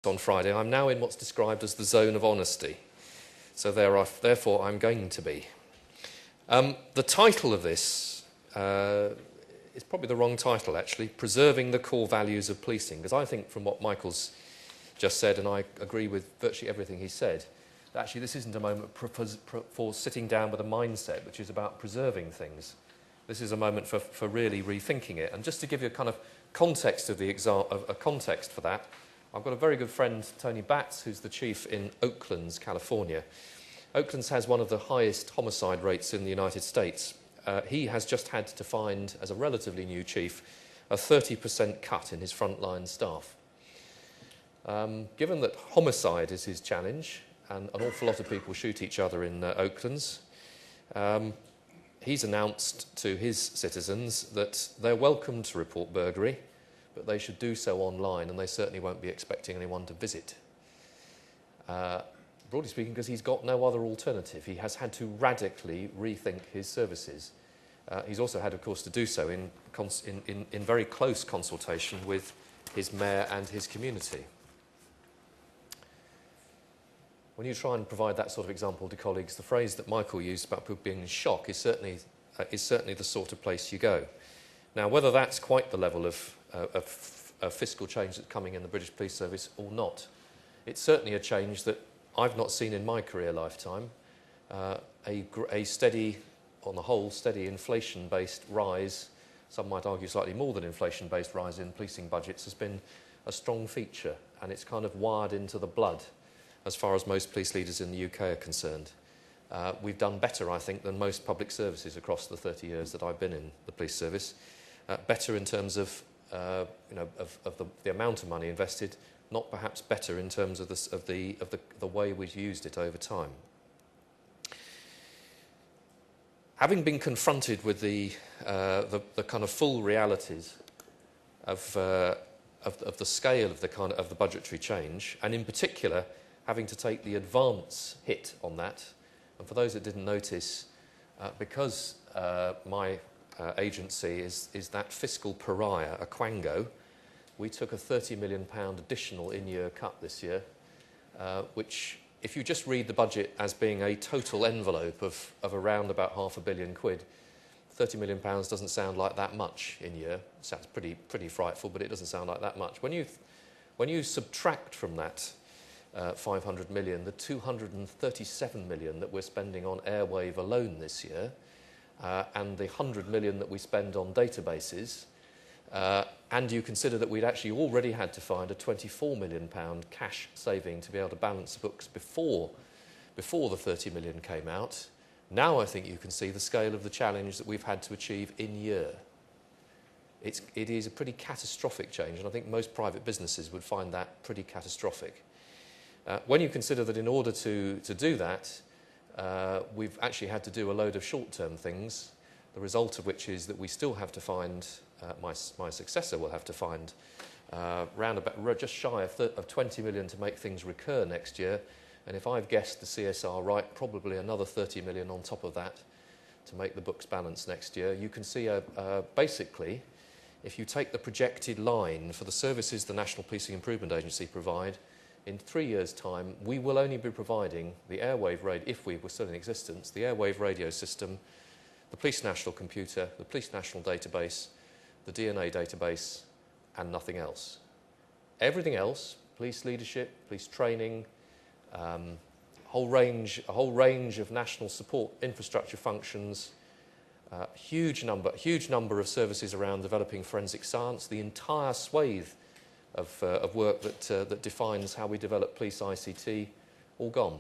on Friday, I'm now in what's described as the zone of honesty. So therefore, I'm going to be. The title of this is probably the wrong title, actually, Preserving the Core Values of Policing, because I think from what Michael's just said, and I agree with virtually everything he said, that actually this isn't a moment for sitting down with a mindset which is about preserving things. This is a moment for really rethinking it. And just to give you a kind of context of a context for that, I've got a very good friend, Tony Batts, who's the chief in Oaklands, California. Oaklands has one of the highest homicide rates in the United States. He has just had to find, as a relatively new chief, a 30% cut in his frontline staff. Given that homicide is his challenge, and an awful lot of people shoot each other in Oaklands, he's announced to his citizens that they're welcome to report burglary, but they should do so online, and they certainly won't be expecting anyone to visit. Broadly speaking, because he's got no other alternative. He has had to radically rethink his services. He's also had, of course, to do so in very close consultation with his mayor and his community. When you try and provide that sort of example to colleagues, the phrase that Michael used about people being in shock is certainly the sort of place you go. Now, whether that's quite the level of fiscal change that's coming in the British Police Service or not, it's certainly a change that I've not seen in my career lifetime. A steady, on the whole, steady inflation-based rise, some might argue slightly more than inflation-based rise in policing budgets, has been a strong feature, and it's kind of wired into the blood as far as most police leaders in the UK are concerned. We've done better, I think, than most public services across the 30 years that I've been in the police service. Better in terms of the amount of money invested, not perhaps better in terms of the way we've used it over time. Having been confronted with the kind of full realities of the scale of the budgetary change, and in particular having to take the advance hit on that, and for those that didn't notice, because my agency is that fiscal pariah, a quango, we took a £30 million additional in-year cut this year, which, if you just read the budget as being a total envelope of around about £500 million, £30 million doesn't sound like that much in year. It sounds pretty frightful, but it doesn't sound like that much. When you subtract from that 500 million, the 237 million that we're spending on airwave alone this year, and the 100 million that we spend on databases, and you consider that we'd actually already had to find a £24 million cash saving to be able to balance the books before the 30 million came out, now I think you can see the scale of the challenge that we've had to achieve in year. It is a pretty catastrophic change, and I think most private businesses would find that pretty catastrophic. When you consider that in order to do that, we've actually had to do a load of short-term things, the result of which is that we still have to find, my successor will have to find, round about just shy of 20 million to make things recur next year, and if I've guessed the CSR right, probably another 30 million on top of that to make the books balance next year. You can see, basically, if you take the projected line for the services the National Policing Improvement Agency provide, in 3 years' time, we will only be providing the airwave radio, if we were still in existence, the airwave radio system, the Police National Computer, the Police National Database, the DNA database, and nothing else. Everything else, police leadership, police training, a whole range of national support infrastructure functions, huge number of services around developing forensic science, the entire swathe of work that defines how we develop police ICT, all gone.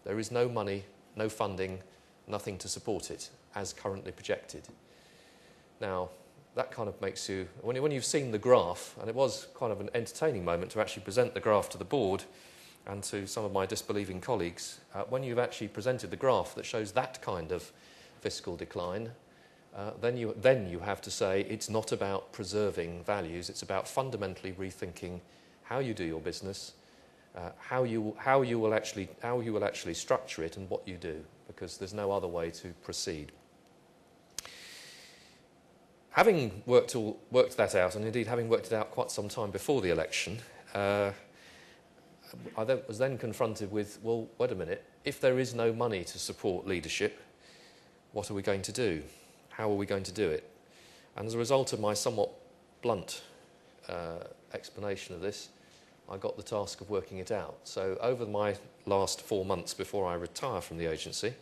There is no money, no funding, nothing to support it, as currently projected. Now, that kind of makes you, when you've seen the graph, and it was kind of an entertaining moment to actually present the graph to the board and to some of my disbelieving colleagues, when you've actually presented the graph that shows that kind of fiscal decline, then you have to say it's not about preserving values, it's about fundamentally rethinking how you do your business, how you will actually structure it and what you do, because there's no other way to proceed. Having worked that out, and indeed having worked it out quite some time before the election, was then confronted with, well, wait a minute, if there is no money to support leadership, what are we going to do? How are we going to do it? And as a result of my somewhat blunt explanation of this, I got the task of working it out. So over my last 4 months before I retire from the agency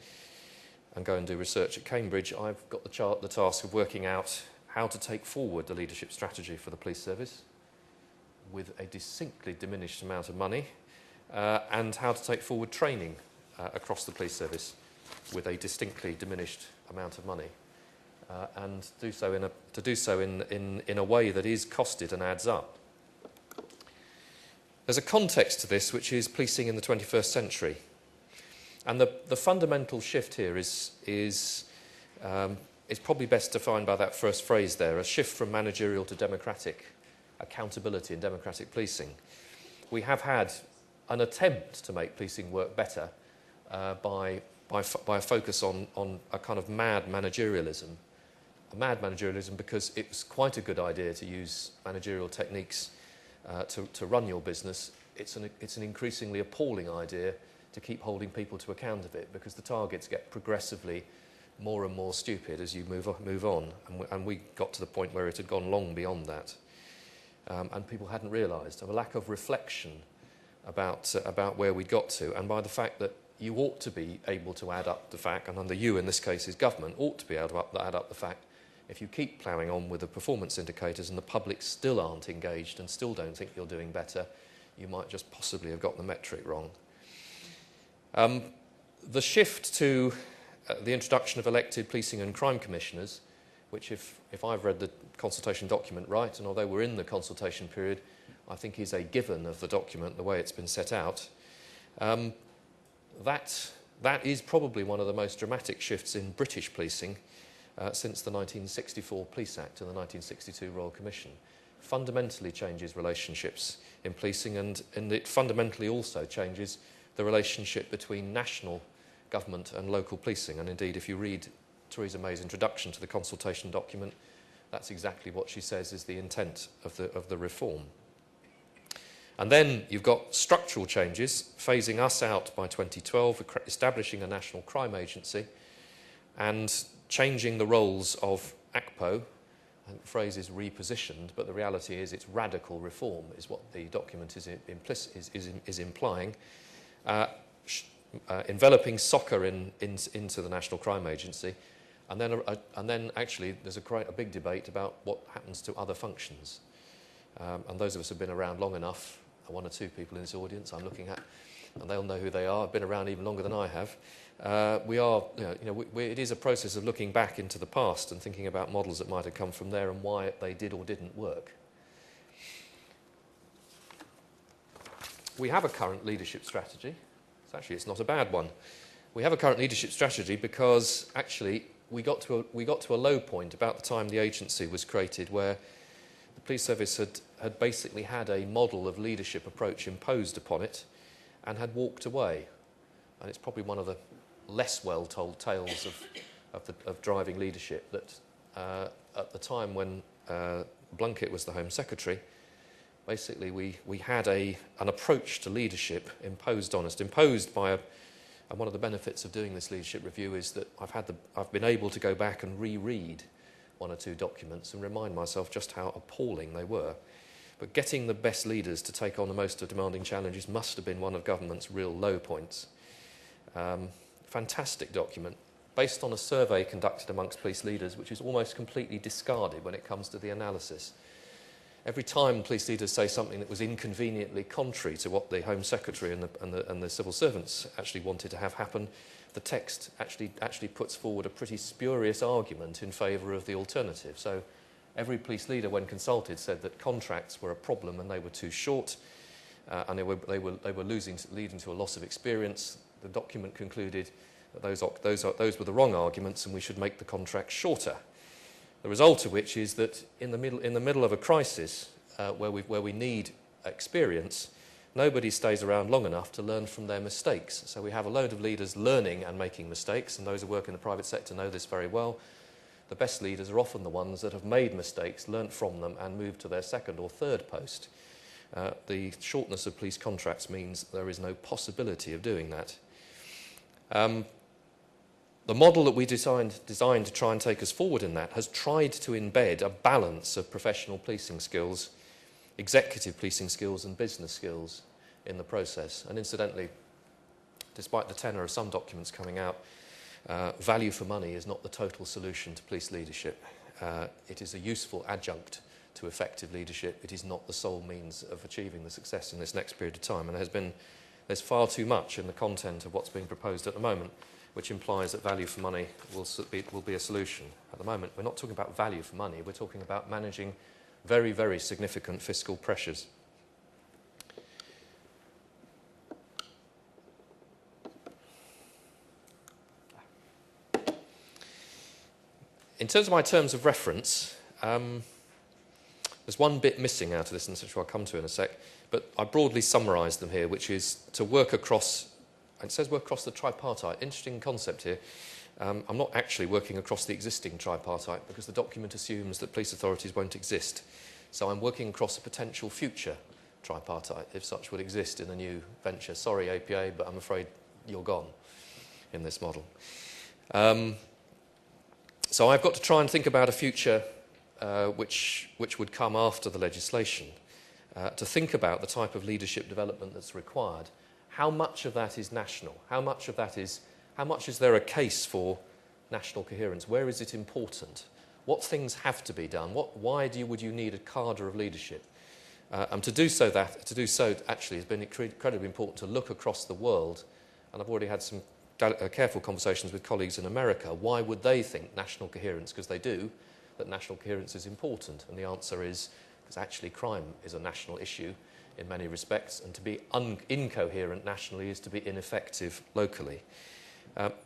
and go and do research at Cambridge, I've got the task of working out how to take forward the leadership strategy for the police service with a distinctly diminished amount of money, and how to take forward training across the police service with a distinctly diminished amount of money, and do so in a way that is costed and adds up. There's a context to this, which is policing in the 21st century. And the fundamental shift here is probably best defined by that first phrase there, a shift from managerial to democratic accountability and democratic policing. We have had an attempt to make policing work better by a focus on a kind of mad managerialism. A mad managerialism because it was quite a good idea to use managerial techniques to run your business. It's an increasingly appalling idea to keep holding people to account of it, because the targets get progressively more and more stupid as you move on. And we got to the point where it had gone long beyond that. And people hadn't realised, of a lack of reflection about where we got to, and by the fact that you ought to be able to add up the fact, and under you in this case is government, ought to be able to add up the fact, if you keep ploughing on with the performance indicators and the public still aren't engaged and still don't think you're doing better, you might just possibly have got the metric wrong. The shift to the introduction of elected policing and crime commissioners, which if I've read the consultation document right, and although we're in the consultation period, I think is a given of the document, the way it's been set out, that is probably one of the most dramatic shifts in British policing since the 1964 Police Act and the 1962 Royal Commission. Fundamentally changes relationships in policing, and it fundamentally also changes the relationship between national government and local policing. And indeed, if you read Theresa May's introduction to the consultation document, that's exactly what she says is the intent of the reform. And then you've got structural changes, phasing us out by 2012, establishing a national crime agency, and changing the roles of ACPO. I think the phrase is repositioned, but the reality is it's radical reform, is what the document is implying. Enveloping soccer into the National Crime Agency, and then actually there's quite a big debate about what happens to other functions. And those of us who have been around long enough, one or two people in this audience I'm looking at, and they'll know who they are, been around even longer than I have. It is a process of looking back into the past and thinking about models that might have come from there and why they did or didn't work. We have a current leadership strategy. It's not a bad one. We have a current leadership strategy because actually we got to a low point about the time the agency was created, where the police service had basically had a model of leadership approach imposed upon it and had walked away. And it's probably one of the less well-told tales of driving leadership that at the time when Blunkett was the Home Secretary, basically we had an approach to leadership imposed on us, and one of the benefits of doing this leadership review is that I've been able to go back and reread one or two documents and remind myself just how appalling they were. But getting the best leaders to take on the most demanding challenges must have been one of government's real low points. Fantastic document, based on a survey conducted amongst police leaders, which is almost completely discarded when it comes to the analysis. Every time police leaders say something that was inconveniently contrary to what the Home Secretary and the civil servants actually wanted to have happen, the text actually puts forward a pretty spurious argument in favour of the alternative. So every police leader, when consulted, said that contracts were a problem and they were too short, and they were leading to a loss of experience. The document concluded that those were the wrong arguments, and we should make the contract shorter. The result of which is that in the middle of a crisis where we need experience, nobody stays around long enough to learn from their mistakes. So we have a load of leaders learning and making mistakes, and those who work in the private sector know this very well. The best leaders are often the ones that have made mistakes, learnt from them, and moved to their second or third post. The shortness of police contracts means there is no possibility of doing that. The model that we designed to try and take us forward in that has tried to embed a balance of professional policing skills, executive policing skills and business skills in the process. And incidentally, despite the tenor of some documents coming out, value for money is not the total solution to police leadership. It is a useful adjunct to effective leadership. It is not the sole means of achieving the success in this next period of time. And there's far too much in the content of what's being proposed at the moment which implies that value for money will be a solution. At the moment, we're not talking about value for money, we're talking about managing very, very significant fiscal pressures. In terms of my terms of reference, there's one bit missing out of this, and which I'll come to in a sec, but I broadly summarise them here, which is to work across. It says work across the tripartite. Interesting concept here. I'm not actually working across the existing tripartite because the document assumes that police authorities won't exist. So I'm working across a potential future tripartite, if such would exist in a new venture. Sorry, APA, but I'm afraid you're gone in this model. So I've got to try and think about a future which would come after the legislation, to think about the type of leadership development that's required. How much of that is national? How much is there a case for national coherence? Where is it important? What things have to be done? Why would you need a cadre of leadership? And to do so actually has been incredibly important to look across the world. And I've already had some careful conversations with colleagues in America. Why would they think national coherence? Because they do, that national coherence is important. And the answer is because actually crime is a national issue in many respects, and to be incoherent nationally is to be ineffective locally.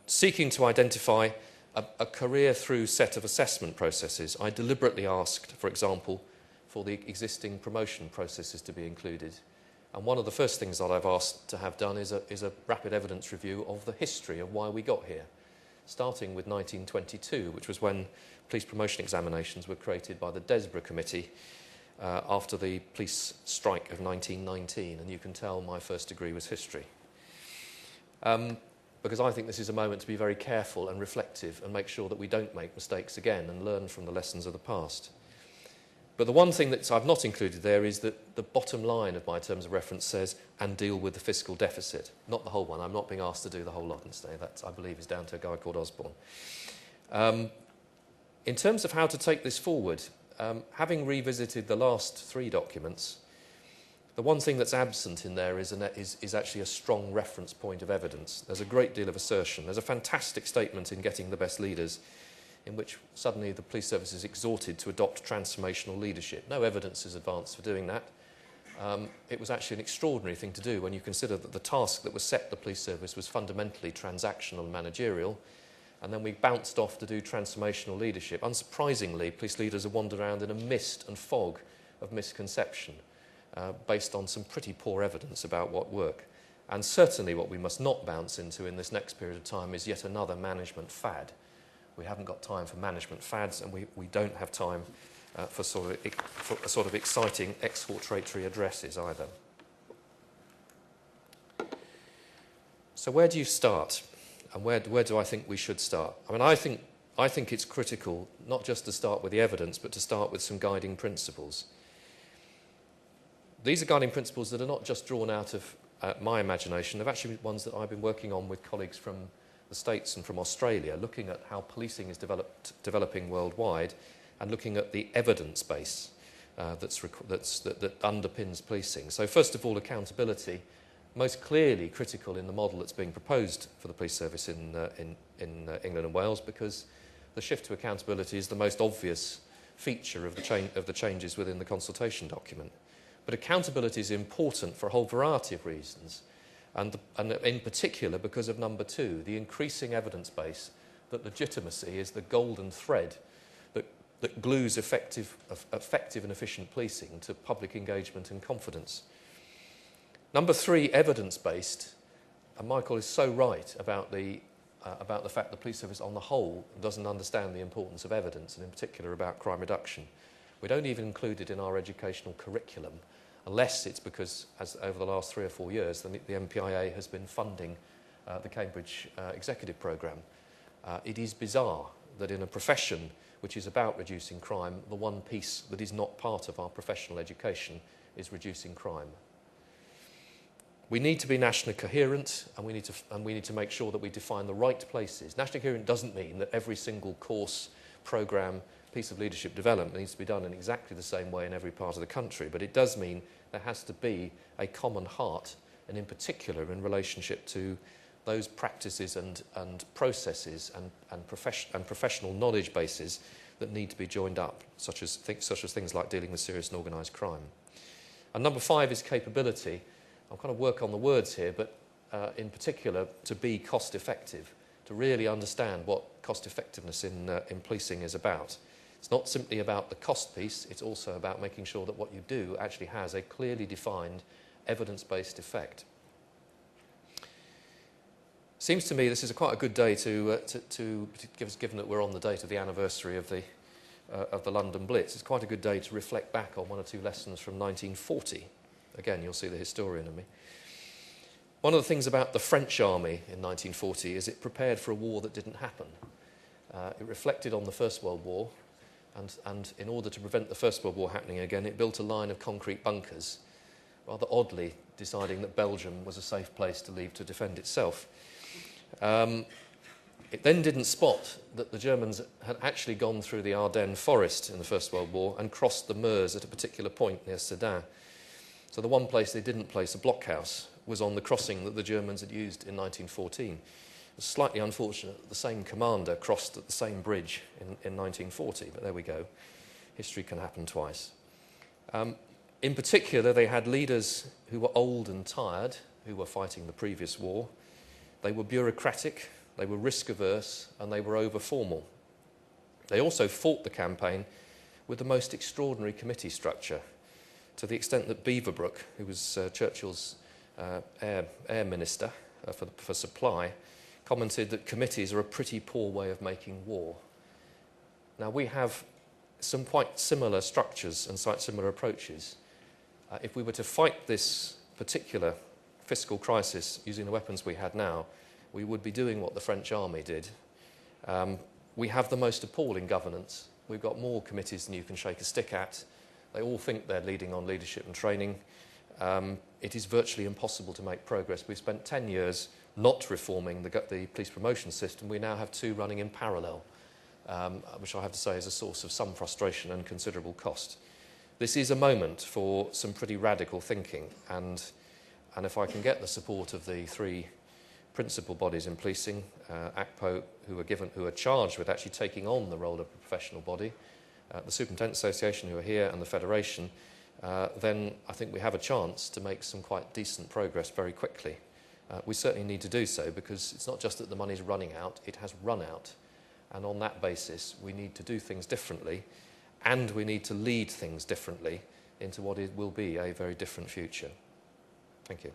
Seeking to identify a career-through set of assessment processes, I deliberately asked, for example, for the existing promotion processes to be included. And one of the first things that I've asked to have done is a rapid evidence review of the history of why we got here, starting with 1922, which was when police promotion examinations were created by the Desborough Committee, after the police strike of 1919, and you can tell my first degree was history. Because I think this is a moment to be very careful and reflective and make sure that we don't make mistakes again and learn from the lessons of the past. But the one thing that I've not included there is that the bottom line of my terms of reference says, and deal with the fiscal deficit. Not the whole one. I'm not being asked to do the whole lot and say that, I believe, is down to a guy called Osborne. In terms of how to take this forward, having revisited the last three documents, the one thing that's absent in there is actually a strong reference point of evidence. There's a great deal of assertion. There's a fantastic statement in Getting the Best Leaders in which suddenly the police service is exhorted to adopt transformational leadership. No evidence is advanced for doing that. It was actually an extraordinary thing to do when you consider that the task that was set the police service was fundamentally transactional and managerial. And then we bounced off to do transformational leadership. Unsurprisingly, police leaders have wandered around in a mist and fog of misconception based on some pretty poor evidence about what work. And certainly what we must not bounce into in this next period of time is yet another management fad. We haven't got time for management fads, and we don't have time for sort of exciting exhortatory addresses either. So where do you start? And where do I think we should start? I mean, I think it's critical not just to start with the evidence, but to start with some guiding principles. These are guiding principles that are not just drawn out of my imagination. They're actually ones that I've been working on with colleagues from the States and from Australia, looking at how policing is developing worldwide and looking at the evidence base that underpins policing. So first of all, accountability. Most clearly critical in the model that's being proposed for the police service in England and Wales, because the shift to accountability is the most obvious feature of the changes within the consultation document. But accountability is important for a whole variety of reasons, and in particular because of number two, the increasing evidence base that legitimacy is the golden thread that glues effective and efficient policing to public engagement and confidence. Number three, evidence-based, and Michael is so right about the fact the police service on the whole doesn't understand the importance of evidence, and in particular about crime reduction. We don't even include it in our educational curriculum. unless it's because, as over the last 3 or 4 years, the MPIA has been funding the Cambridge Executive Programme. It is bizarre that in a profession which is about reducing crime, the one piece that is not part of our professional education is reducing crime. We need to be nationally coherent, and we need to make sure that we define the right places. Nationally coherent doesn't mean that every single course, programme, piece of leadership development needs to be done in exactly the same way in every part of the country, but it does mean there has to be a common heart, and in particular in relationship to those practices and processes and professional knowledge bases that need to be joined up, such as things like dealing with serious and organised crime. And number 5 is capability. I'll kind of work on the words here, but in particular to be cost effective, to really understand what cost effectiveness in policing is about. It's not simply about the cost piece, it's also about making sure that what you do actually has a clearly defined evidence-based effect. Seems to me this is quite a good day to give us, given that we're on the date of the anniversary of the London Blitz, it's quite a good day to reflect back on 1 or 2 lessons from 1940. Again, you'll see the historian in me. One of the things about the French army in 1940 is it prepared for a war that didn't happen. It reflected on the First World War, and in order to prevent the First World War happening again, it built a line of concrete bunkers, rather oddly deciding that Belgium was a safe place to leave to defend itself. It then didn't spot that the Germans had actually gone through the Ardennes forest in the First World War and crossed the Meuse at a particular point near Sedan. So the one place they didn't place a blockhouse was on the crossing that the Germans had used in 1914. It was slightly unfortunate that the same commander crossed at the same bridge in 1940, but there we go. History can happen twice. In particular, they had leaders who were old and tired, who were fighting the previous war. They were bureaucratic, they were risk-averse, and they were over-formal. They also fought the campaign with the most extraordinary committee structure, to the extent that Beaverbrook, who was Churchill's air minister for supply, commented that committees are a pretty poor way of making war. Now, we have some quite similar structures and quite similar approaches. If we were to fight this particular fiscal crisis using the weapons we had now, we would be doing what the French army did. We have the most appalling governance. We've got more committees than you can shake a stick at. They all think they're leading on leadership and training. It is virtually impossible to make progress. We've spent 10 years not reforming the police promotion system. We now have 2 running in parallel, which I have to say is a source of some frustration and considerable cost. This is a moment for some pretty radical thinking, and if I can get the support of the 3 principal bodies in policing, ACPO, who are charged with actually taking on the role of a professional body, the Superintendents Association who are here, and the Federation, then I think we have a chance to make some quite decent progress very quickly. We certainly need to do so, because it's not just that the money's running out, it has run out. And on that basis, we need to do things differently, and we need to lead things differently into what it will be a very different future. Thank you.